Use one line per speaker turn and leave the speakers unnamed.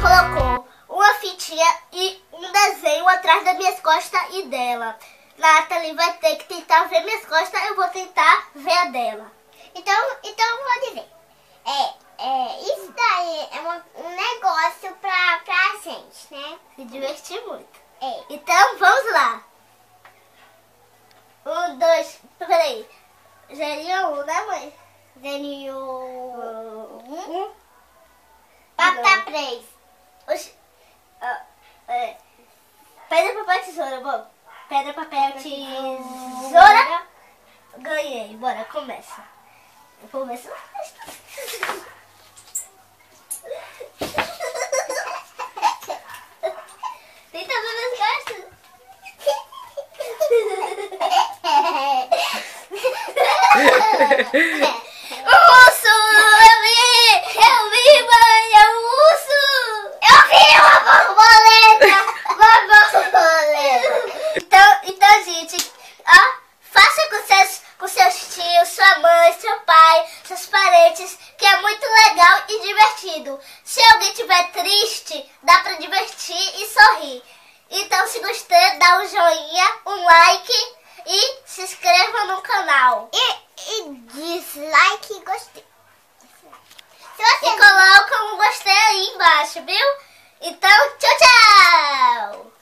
colocou uma fitinha e um desenho atrás das minhas costas e dela. Nathalie vai ter que tentar ver minhas costas, eu vou tentar ver a dela.
Então eu vou dizer. Isso daí é um negócio pra gente, né?
Se divertir muito.
É.
Então vamos lá. 1, 2, peraí. Seria 1, né, mãe?
Seria Bota 3.
Oxi. Pedra, papel, tesoura, bom. Pedra, papel, tesoura. Ganhei. Bora, começa. Começa. Tenta ver minhas costas. Urso! Eu vi, mãe, é um urso!
Eu vi uma borboleta!
Então, gente, ó, faça com seus tios, sua mãe, seu pai, seus parentes, que é muito legal e divertido. Se alguém estiver triste, dá pra divertir e sorrir. Então, se gostou, dá um joinha, um like e se inscreva no canal.
E dislike e gostei.
E coloca um gostei aí embaixo, viu? Então, tchau, tchau!